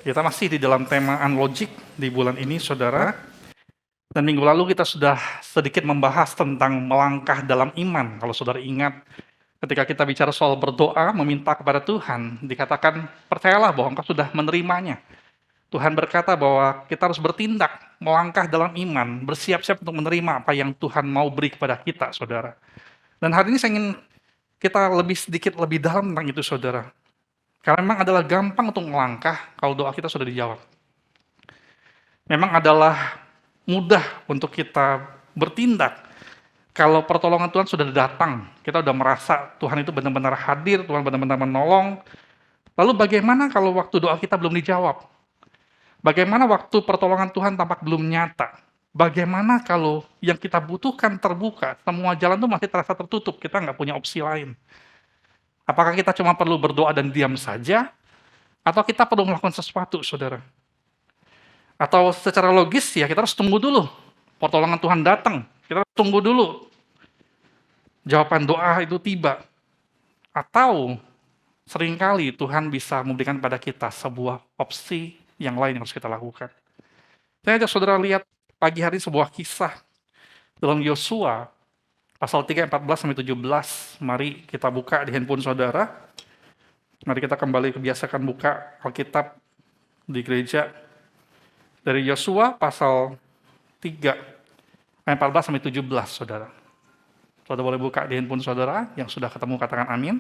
Kita masih di dalam tema unlogic di bulan ini, saudara. Dan minggu lalu kita sudah sedikit membahas tentang melangkah dalam iman. Kalau saudara ingat, ketika kita bicara soal berdoa, meminta kepada Tuhan, dikatakan, percayalah bahwa engkau sudah menerimanya. Tuhan berkata bahwa kita harus bertindak, melangkah dalam iman, bersiap-siap untuk menerima apa yang Tuhan mau beri kepada kita, saudara. Dan hari ini saya ingin kita sedikit lebih dalam tentang itu, saudara. Karena memang adalah gampang untuk melangkah kalau doa kita sudah dijawab. Memang adalah mudah untuk kita bertindak kalau pertolongan Tuhan sudah datang. Kita sudah merasa Tuhan itu benar-benar hadir, Tuhan benar-benar menolong. Lalu bagaimana kalau waktu doa kita belum dijawab? Bagaimana waktu pertolongan Tuhan tampak belum nyata? Bagaimana kalau yang kita butuhkan terbuka, semua jalan itu masih terasa tertutup, kita nggak punya opsi lain? Apakah kita cuma perlu berdoa dan diam saja? Atau kita perlu melakukan sesuatu, saudara? Atau secara logis ya kita harus tunggu dulu pertolongan Tuhan datang. Kita harus tunggu dulu jawaban doa itu tiba. Atau seringkali Tuhan bisa memberikan pada kita sebuah opsi yang lain yang harus kita lakukan. Saya ajak saudara lihat pagi hari sebuah kisah dalam Yosua pasal 3 ayat 14-17. Mari kita buka di handphone saudara. Mari kita kembali kebiasakan buka Alkitab di gereja. Dari Yosua pasal 3 ayat 14-17, saudara. Saudara boleh buka di handphone saudara, yang sudah ketemu katakan amin.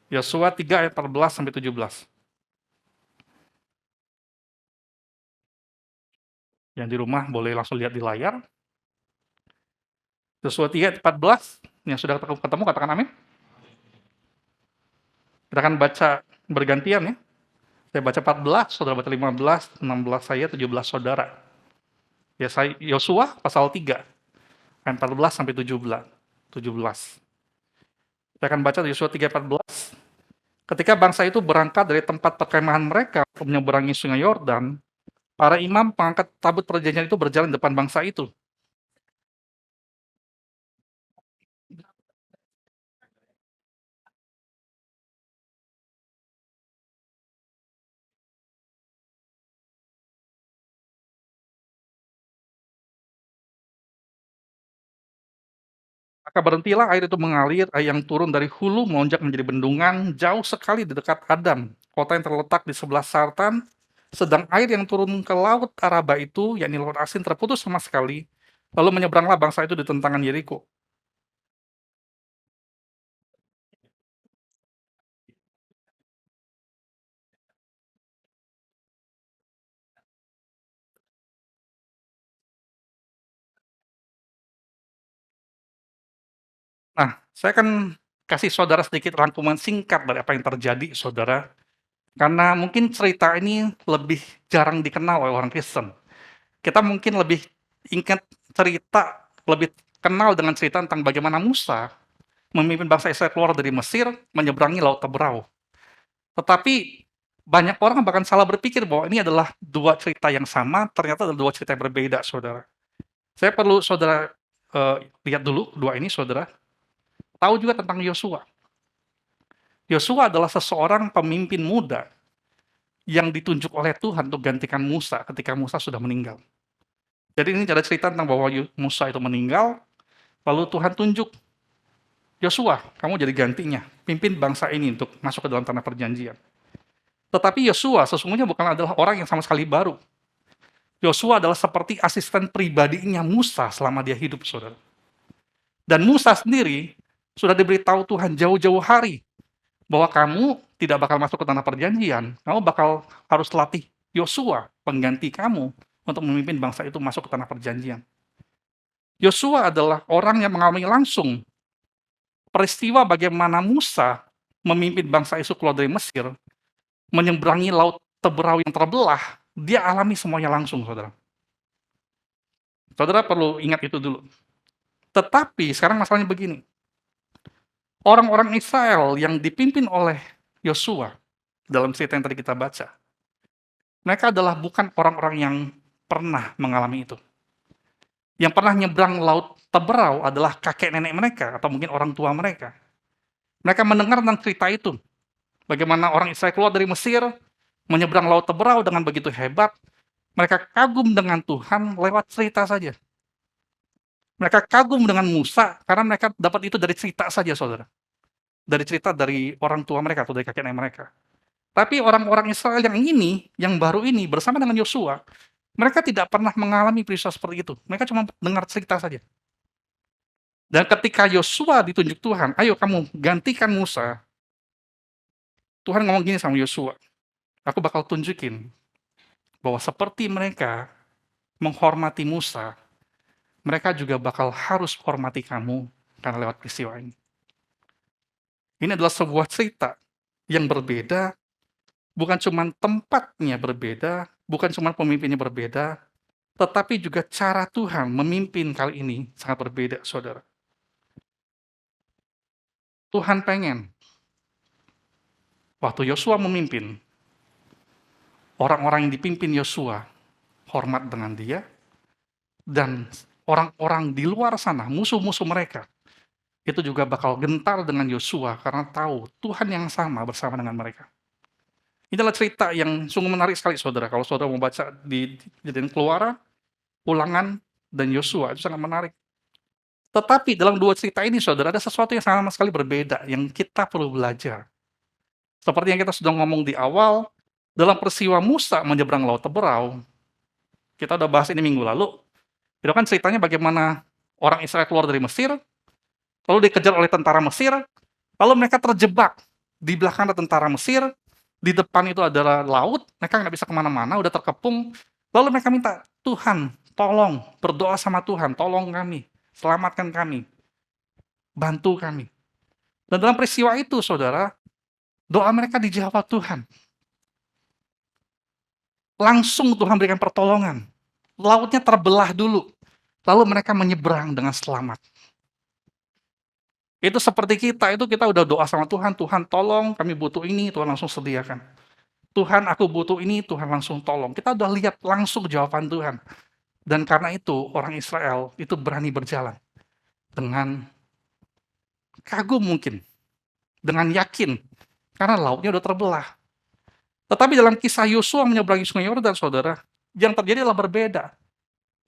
Yosua 3 ayat 14-17. Yang di rumah boleh langsung lihat di layar. Yosua 3 ayat 14, yang sudah ketemu katakan amin. Kita akan baca bergantian ya. Saya baca 14, saudara baca 15, 16 saya, 17 saudara. Ya, saya Yosua pasal 3 ayat 14-17. Saya akan baca Yosua 3 ayat 14. Ketika bangsa itu berangkat dari tempat perkemahan mereka untuk menyeberangi sungai Yordan, para imam pengangkat tabut perjanjian itu berjalan di depan bangsa itu. Maka berhentilah air itu mengalir, air yang turun dari hulu melonjak menjadi bendungan jauh sekali di dekat Adam, kota yang terletak di sebelah Sartan, sedang air yang turun ke laut Araba itu, yakni laut asin, terputus sama sekali, lalu menyeberanglah bangsa itu di tentangan Yeriko. Nah, saya akan kasih saudara sedikit rangkuman singkat dari apa yang terjadi, saudara, karena mungkin cerita ini lebih jarang dikenal oleh orang Kristen. Kita mungkin lebih ingat cerita, lebih kenal dengan cerita tentang bagaimana Musa memimpin bangsa Israel keluar dari Mesir, menyeberangi Laut Teberau. Tetapi banyak orang bahkan salah berpikir bahwa ini adalah dua cerita yang sama, ternyata adalah dua cerita yang berbeda, saudara. Saya perlu saudara lihat dulu dua ini, saudara. Tahu juga tentang Yosua. Yosua adalah seseorang pemimpin muda yang ditunjuk oleh Tuhan untuk gantikan Musa ketika Musa sudah meninggal. Jadi ini ada cerita tentang bahwa Musa itu meninggal, lalu Tuhan tunjuk Yosua, kamu jadi gantinya, pimpin bangsa ini untuk masuk ke dalam tanah perjanjian. Tetapi Yosua sesungguhnya bukan adalah orang yang sama sekali baru. Yosua adalah seperti asisten pribadinya Musa selama dia hidup, saudara. Dan Musa sendiri sudah diberitahu Tuhan jauh-jauh hari bahwa kamu tidak bakal masuk ke tanah perjanjian, kamu bakal harus latih Yosua, pengganti kamu, untuk memimpin bangsa itu masuk ke tanah perjanjian. Yosua adalah orang yang mengalami langsung peristiwa bagaimana Musa memimpin bangsa Israel keluar dari Mesir, menyeberangi laut Teberau yang terbelah, dia alami semuanya langsung, saudara. Saudara perlu ingat itu dulu. Tetapi sekarang masalahnya begini, orang-orang Israel yang dipimpin oleh Yosua dalam cerita yang tadi kita baca, mereka adalah bukan orang-orang yang pernah mengalami itu. Yang pernah nyebrang laut Teberau adalah kakek nenek mereka atau mungkin orang tua mereka. Mereka mendengar tentang cerita itu, bagaimana orang Israel keluar dari Mesir, menyeberang laut Teberau dengan begitu hebat, mereka kagum dengan Tuhan lewat cerita saja. Mereka kagum dengan Musa karena mereka dapat itu dari cerita saja, saudara. Dari cerita dari orang tua mereka atau dari kakek nenek mereka. Tapi orang-orang Israel yang ini, yang baru ini, bersama dengan Yosua, mereka tidak pernah mengalami peristiwa seperti itu. Mereka cuma dengar cerita saja. Dan ketika Yosua ditunjuk Tuhan, ayo kamu gantikan Musa. Tuhan ngomong gini sama Yosua, aku bakal tunjukin bahwa seperti mereka menghormati Musa, mereka juga bakal harus hormati kamu karena lewat peristiwa ini. Ini adalah sebuah cerita yang berbeda, bukan cuma tempatnya berbeda, bukan cuma pemimpinnya berbeda, tetapi juga cara Tuhan memimpin kali ini sangat berbeda, saudara. Tuhan pengen, waktu Yosua memimpin, orang-orang yang dipimpin Yosua hormat dengan dia, dan orang-orang di luar sana, musuh-musuh mereka, itu juga bakal gentar dengan Yosua karena tahu Tuhan yang sama bersama dengan mereka. Ini adalah cerita yang sungguh menarik sekali, saudara. Kalau saudara mau baca di Kejadian Keluaran, Ulangan, dan Yosua, itu sangat menarik. Tetapi dalam dua cerita ini, saudara, ada sesuatu yang sama sekali berbeda, yang kita perlu belajar. Seperti yang kita sudah ngomong di awal, dalam peristiwa Musa menyeberang Laut Teberau, kita udah bahas ini minggu lalu, itu kan ceritanya bagaimana orang Israel keluar dari Mesir, lalu dikejar oleh tentara Mesir, lalu mereka terjebak di belakang ada tentara Mesir, di depan itu adalah laut, mereka nggak bisa kemana-mana, udah terkepung, lalu mereka minta, Tuhan, tolong, berdoa sama Tuhan, tolong kami, selamatkan kami, bantu kami. Dan dalam peristiwa itu, saudara, doa mereka dijawab Tuhan. Langsung Tuhan berikan pertolongan. Lautnya terbelah dulu, lalu mereka menyeberang dengan selamat. Itu seperti itu kita udah doa sama Tuhan, Tuhan tolong, kami butuh ini, Tuhan langsung sediakan. Tuhan aku butuh ini, Tuhan langsung tolong. Kita udah lihat langsung jawaban Tuhan. Dan karena itu orang Israel itu berani berjalan dengan kagum mungkin, dengan yakin, karena lautnya udah terbelah. Tetapi dalam kisah Yosua menyeberangi sungai Yordan, saudara, yang terjadi adalah berbeda.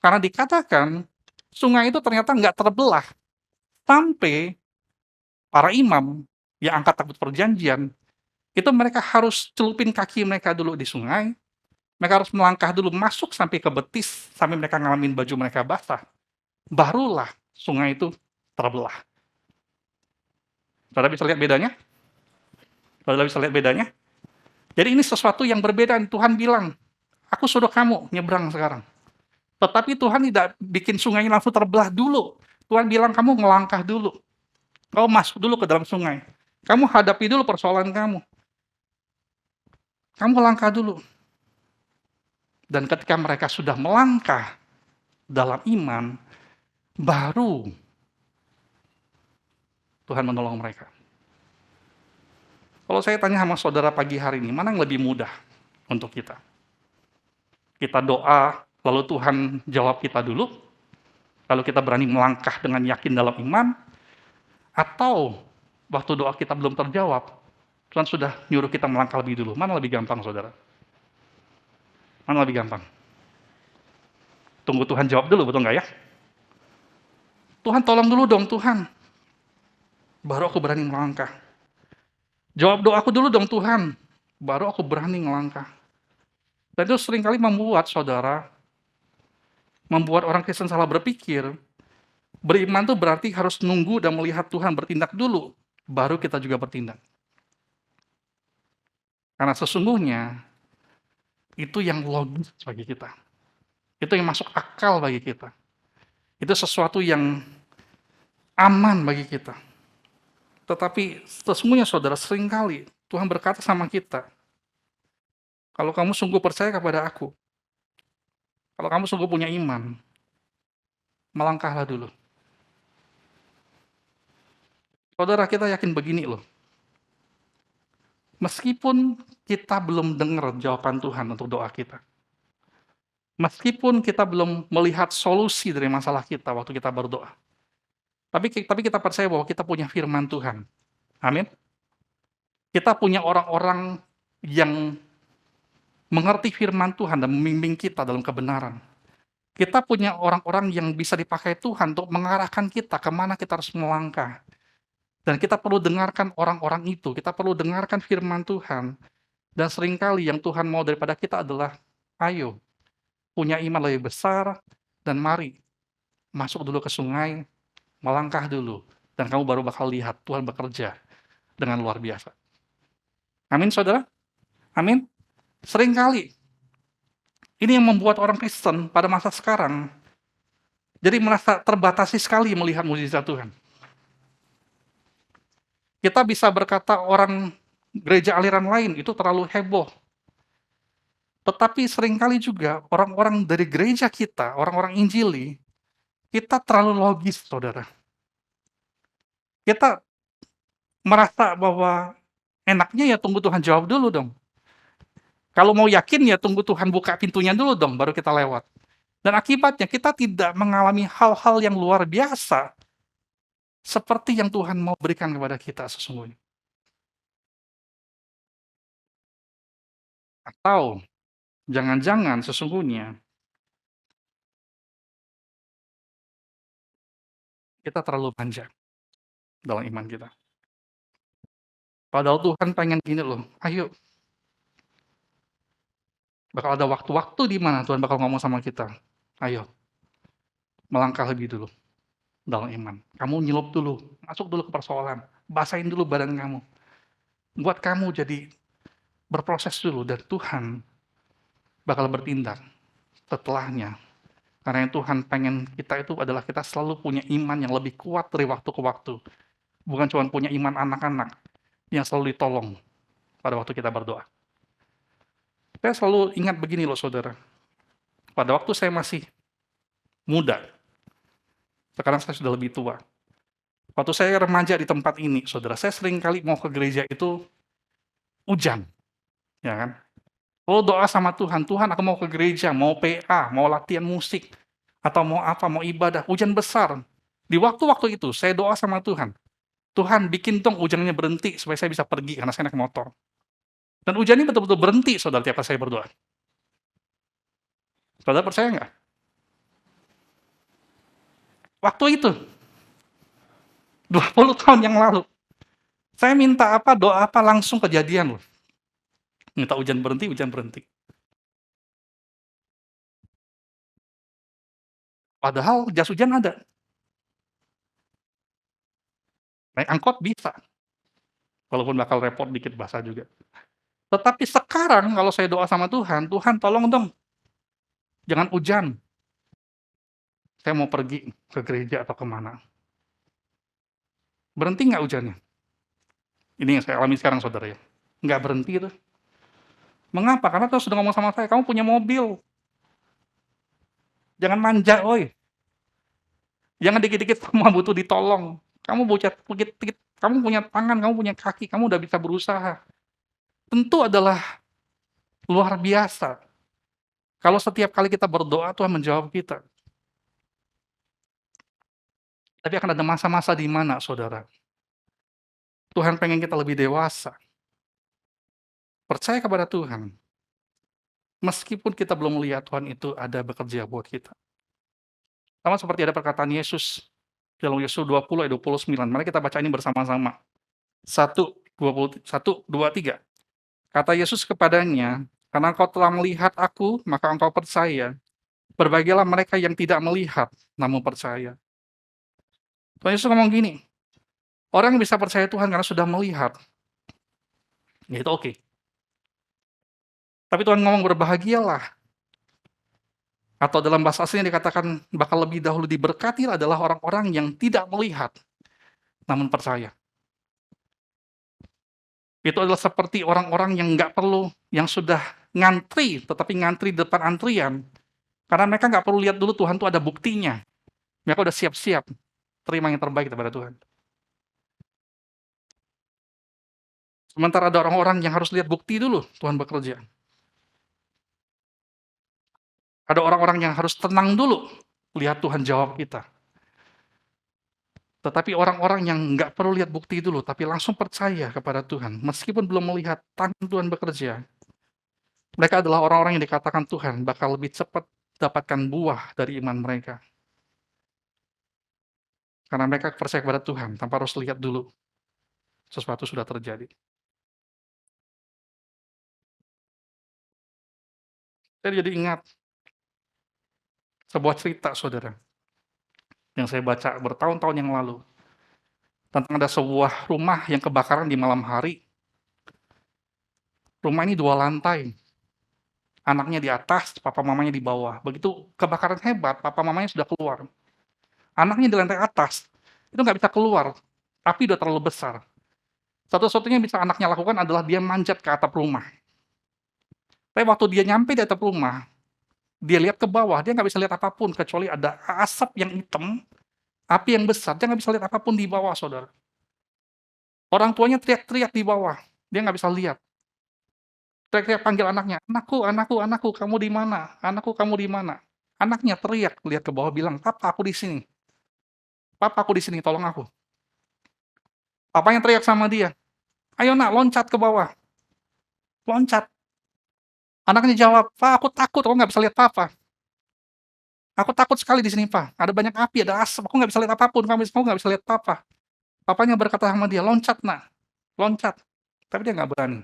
Karena dikatakan sungai itu ternyata nggak terbelah sampai para imam yang angkat tabut perjanjian itu mereka harus celupin kaki mereka dulu di sungai, mereka harus melangkah dulu masuk sampai ke betis, sampai mereka ngalamin baju mereka basah. Barulah sungai itu terbelah. Saudara bisa lihat bedanya? Saudara bisa lihat bedanya? Jadi ini sesuatu yang berbeda. Tuhan bilang, aku suruh kamu nyebrang sekarang. Tetapi Tuhan tidak bikin sungainya langsung terbelah dulu. Tuhan bilang, kamu ngelangkah dulu. Kau masuk dulu ke dalam sungai. Kamu hadapi dulu persoalan kamu. Kamu langkah dulu. Dan ketika mereka sudah melangkah dalam iman, baru Tuhan menolong mereka. Kalau saya tanya sama saudara pagi hari ini, mana yang lebih mudah untuk kita? Kita doa, lalu Tuhan jawab kita dulu, lalu kita berani melangkah dengan yakin dalam iman, atau waktu doa kita belum terjawab, Tuhan sudah nyuruh kita melangkah lebih dulu. Mana lebih gampang, saudara? Mana lebih gampang? Tunggu Tuhan jawab dulu, betul nggak ya? Tuhan tolong dulu dong, Tuhan. Baru aku berani melangkah. Jawab doaku dulu dong, Tuhan. Baru aku berani melangkah. Dan itu seringkali membuat saudara, membuat orang Kristen salah berpikir, beriman itu berarti harus nunggu dan melihat Tuhan bertindak dulu, baru kita juga bertindak. Karena sesungguhnya, itu yang logis bagi kita. Itu yang masuk akal bagi kita. Itu sesuatu yang aman bagi kita. Tetapi sesungguhnya saudara, seringkali Tuhan berkata sama kita, kalau kamu sungguh percaya kepada aku, kalau kamu sungguh punya iman, melangkahlah dulu. Saudara, kita yakin begini loh. Meskipun kita belum dengar jawaban Tuhan untuk doa kita, meskipun kita belum melihat solusi dari masalah kita waktu kita berdoa, tapi kita percaya bahwa kita punya firman Tuhan. Amin. Kita punya orang-orang yang mengerti firman Tuhan dan membimbing kita dalam kebenaran. Kita punya orang-orang yang bisa dipakai Tuhan untuk mengarahkan kita ke mana kita harus melangkah. Dan kita perlu dengarkan orang-orang itu, kita perlu dengarkan firman Tuhan. Dan seringkali yang Tuhan mau daripada kita adalah, ayo, punya iman lebih besar, dan mari, masuk dulu ke sungai, melangkah dulu. Dan kamu baru bakal lihat Tuhan bekerja dengan luar biasa. Amin, saudara? Amin? Seringkali, ini yang membuat orang Kristen pada masa sekarang, jadi merasa terbatasi sekali melihat mukjizat Tuhan. Kita bisa berkata orang gereja aliran lain itu terlalu heboh. Tetapi seringkali juga orang-orang dari gereja kita, orang-orang Injili, kita terlalu logis, saudara. Kita merasa bahwa enaknya ya tunggu Tuhan jawab dulu dong. Kalau mau yakin ya tunggu Tuhan buka pintunya dulu dong, baru kita lewat. Dan akibatnya kita tidak mengalami hal-hal yang luar biasa seperti yang Tuhan mau berikan kepada kita sesungguhnya. Atau jangan-jangan sesungguhnya kita terlalu manja dalam iman kita. Padahal Tuhan pengen gini loh, ayo, bakal ada waktu-waktu di mana Tuhan bakal ngomong sama kita. Ayo, melangkah lebih dulu dalam iman. Kamu nyelup dulu, masuk dulu ke persoalan, basahin dulu badan kamu. Buat kamu jadi berproses dulu, dan Tuhan bakal bertindak setelahnya. Karena yang Tuhan pengen kita itu adalah kita selalu punya iman yang lebih kuat dari waktu ke waktu. Bukan cuma punya iman anak-anak yang selalu ditolong pada waktu kita berdoa. Saya selalu ingat begini loh saudara. Pada waktu saya masih muda, sekarang saya sudah lebih tua. Waktu saya remaja di tempat ini, saudara, saya sering kali mau ke gereja itu hujan, ya kan? Kalau doa sama Tuhan, Tuhan aku mau ke gereja, mau PA, mau latihan musik, atau mau apa, mau ibadah, hujan besar. Di waktu-waktu itu, saya doa sama Tuhan. Tuhan bikin dong hujannya berhenti supaya saya bisa pergi karena saya naik motor. Dan hujannya betul-betul berhenti, saudara, tiap kali saya berdoa. Saudara percaya nggak? Waktu itu, 20 tahun yang lalu, saya minta apa, doa apa, langsung kejadian loh. Minta hujan berhenti, hujan berhenti. Padahal jas hujan ada. Naik angkot bisa, walaupun bakal repot dikit basah juga. Tetapi sekarang kalau saya doa sama Tuhan, Tuhan tolong dong, jangan hujan. Saya mau pergi ke gereja atau kemana. Berhenti nggak hujannya? Ini yang saya alami sekarang saudara ya. Nggak berhenti itu. Mengapa? Karena Tuhan sudah ngomong sama saya, kamu punya mobil. Jangan manja, oi. Jangan dikit-dikit semua butuh ditolong. Kamu bocah dikit-dikit, kamu punya tangan, kamu punya kaki, kamu udah bisa berusaha. Tentu adalah luar biasa. Kalau setiap kali kita berdoa, Tuhan menjawab kita. Tapi akan ada masa-masa di mana, saudara? Tuhan pengen kita lebih dewasa. Percaya kepada Tuhan. Meskipun kita belum melihat Tuhan itu ada bekerja buat kita. Sama seperti ada perkataan Yesus dalam Yesus 20 ayat 29. Mari kita baca ini bersama-sama. 1, 2, 3. Kata Yesus kepadanya, karena engkau telah melihat aku, maka engkau percaya. Berbahagialah mereka yang tidak melihat, namun percaya. Tuhan Yesus ngomong gini, orang yang bisa percaya Tuhan karena sudah melihat, ya itu oke. Tapi Tuhan ngomong berbahagialah. Atau dalam bahasa aslinya dikatakan bakal lebih dahulu diberkati adalah orang-orang yang tidak melihat, namun percaya. Itu adalah seperti orang-orang yang nggak perlu, yang sudah ngantri, tetapi ngantri di depan antrian. Karena mereka nggak perlu lihat dulu Tuhan tuh ada buktinya. Mereka udah siap-siap terima yang terbaik daripada Tuhan. Sementara ada orang-orang yang harus lihat bukti dulu Tuhan bekerja. Ada orang-orang yang harus tenang dulu lihat Tuhan jawab kita. Tetapi orang-orang yang nggak perlu lihat bukti dulu, tapi langsung percaya kepada Tuhan, meskipun belum melihat tangan Tuhan bekerja, Mereka adalah orang-orang yang dikatakan Tuhan bakal lebih cepat dapatkan buah dari iman mereka. Karena mereka percaya kepada Tuhan tanpa harus lihat dulu sesuatu sudah terjadi. Saya jadi ingat sebuah cerita, saudara, yang saya baca bertahun-tahun yang lalu, tentang ada sebuah rumah yang kebakaran di malam hari. Rumah ini 2 lantai, anaknya di atas, papa mamanya di bawah. Begitu kebakaran hebat, papa mamanya sudah keluar. Anaknya di lantai atas, itu nggak bisa keluar, api udah terlalu besar. Satu-satunya yang bisa anaknya lakukan adalah dia manjat ke atap rumah. Tapi waktu dia nyampe di atap rumah, dia lihat ke bawah, dia nggak bisa lihat apapun kecuali ada asap yang hitam, api yang besar, dia nggak bisa lihat apapun di bawah, saudara. Orang tuanya teriak-teriak di bawah, dia nggak bisa lihat. Teriak-teriak panggil anaknya, "Anakku, anakku, anakku, kamu di mana? Anakku, kamu di mana?" Anaknya teriak, lihat ke bawah bilang, "Papa, aku di sini. Papa, aku di sini, tolong aku." Papanya teriak sama dia, "Ayo nak, loncat ke bawah, loncat." Anaknya jawab, "Pak, aku takut, aku nggak bisa lihat papa. Aku takut sekali di sini, Pak. Ada banyak api, ada asap, aku nggak bisa lihat apapun, kamu nggak bisa lihat papa." Papanya berkata sama dia, "Loncat nak, loncat." Tapi dia nggak berani.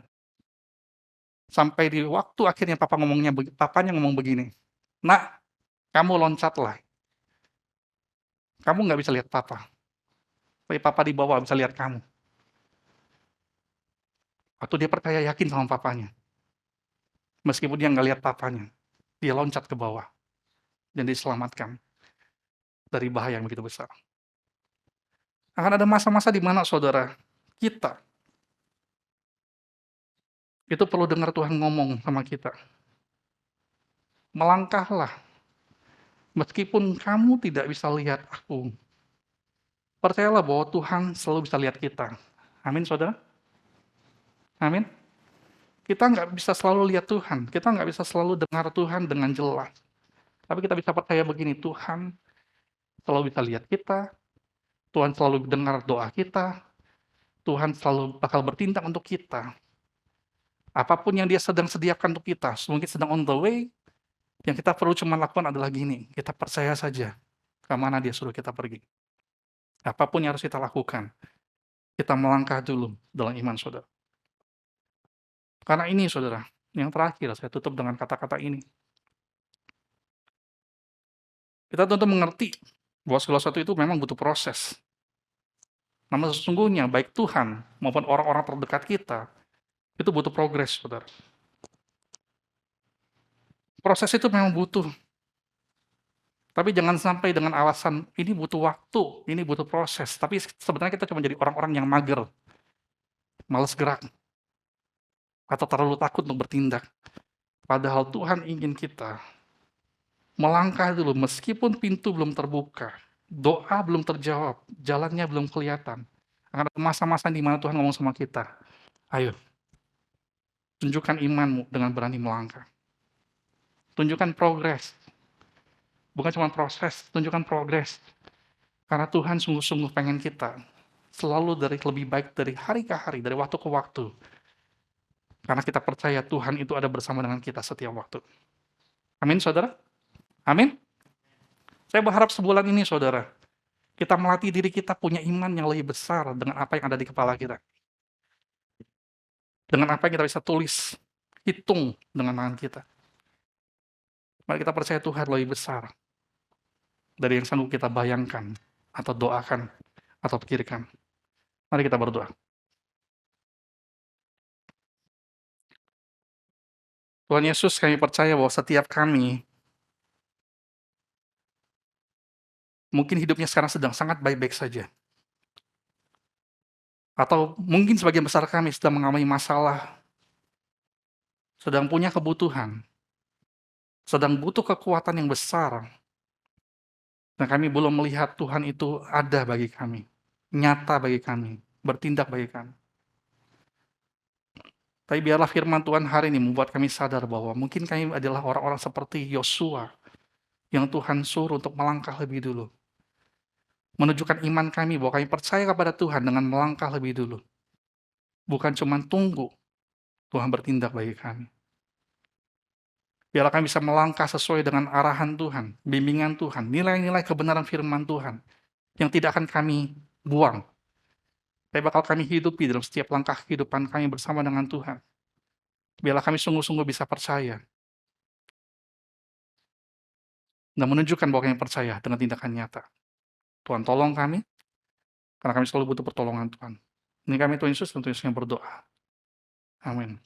Sampai di waktu akhirnya papanya ngomong begini, "Nak, kamu loncatlah, kamu nggak bisa lihat papa, tapi papa di bawah bisa lihat kamu." Waktu dia percaya yakin sama papanya, meskipun dia nggak lihat papanya, dia loncat ke bawah dan diselamatkan dari bahaya yang begitu besar. Akan ada masa-masa di mana, saudara, kita itu perlu dengar Tuhan ngomong sama kita, "Melangkahlah, meskipun kamu tidak bisa lihat aku." Percayalah bahwa Tuhan selalu bisa lihat kita. Amin, saudara? Amin. Kita nggak bisa selalu lihat Tuhan, kita nggak bisa selalu dengar Tuhan dengan jelas. Tapi kita bisa percaya begini, Tuhan selalu bisa lihat kita, Tuhan selalu dengar doa kita, Tuhan selalu bakal bertindak untuk kita. Apapun yang dia sedang sediakan untuk kita, mungkin sedang on the way, yang kita perlu cuma lakukan adalah gini, kita percaya saja ke mana dia suruh kita pergi. Apapun yang harus kita lakukan, kita melangkah dulu dalam iman, saudara. Karena ini, saudara, yang terakhir saya tutup dengan kata-kata ini. Kita tentu mengerti bahwa segala sesuatu itu memang butuh proses. Namun sesungguhnya baik Tuhan maupun orang-orang terdekat kita, itu butuh progres, saudara. Proses itu memang butuh, tapi jangan sampai dengan alasan, ini butuh waktu, ini butuh proses, tapi sebenarnya kita cuma jadi orang-orang yang mager, malas gerak, atau terlalu takut untuk bertindak. Padahal Tuhan ingin kita melangkah dulu, meskipun pintu belum terbuka, doa belum terjawab, jalannya belum kelihatan. Akan ada masa-masa di mana Tuhan ngomong sama kita, "Ayo, tunjukkan imanmu dengan berani melangkah. Tunjukkan progres, bukan cuma proses, tunjukkan progres." Karena Tuhan sungguh-sungguh pengen kita selalu lebih baik dari hari ke hari, dari waktu ke waktu. Karena kita percaya Tuhan itu ada bersama dengan kita setiap waktu. Amin, saudara? Amin? Saya berharap sebulan ini, saudara, kita melatih diri kita punya iman yang lebih besar dengan apa yang ada di kepala kita. Dengan apa yang kita bisa tulis, hitung dengan tangan kita. Mari kita percaya Tuhan lebih besar dari yang sanggup kita bayangkan, atau doakan, atau pikirkan. Mari kita berdoa. Tuhan Yesus, kami percaya bahwa setiap kami, mungkin hidupnya sekarang sedang sangat baik-baik saja. Atau mungkin sebagian besar kami sedang mengalami masalah, sedang punya kebutuhan, sedang butuh kekuatan yang besar, dan kami belum melihat Tuhan itu ada bagi kami, nyata bagi kami, bertindak bagi kami. Tapi biarlah firman Tuhan hari ini membuat kami sadar bahwa mungkin kami adalah orang-orang seperti Yosua yang Tuhan suruh untuk melangkah lebih dulu. Menunjukkan iman kami bahwa kami percaya kepada Tuhan dengan melangkah lebih dulu. Bukan cuma tunggu Tuhan bertindak bagi kami. Biarlah kami bisa melangkah sesuai dengan arahan Tuhan, bimbingan Tuhan, nilai-nilai kebenaran firman Tuhan yang tidak akan kami buang, tapi bakal kami hidupi dalam setiap langkah kehidupan kami bersama dengan Tuhan. Biarlah kami sungguh-sungguh bisa percaya dan menunjukkan bahwa kami percaya dengan tindakan nyata. Tuhan tolong kami, karena kami selalu butuh pertolongan Tuhan. Ini kami Tuhan Yesus, tentu Yesus yang berdoa. Amin.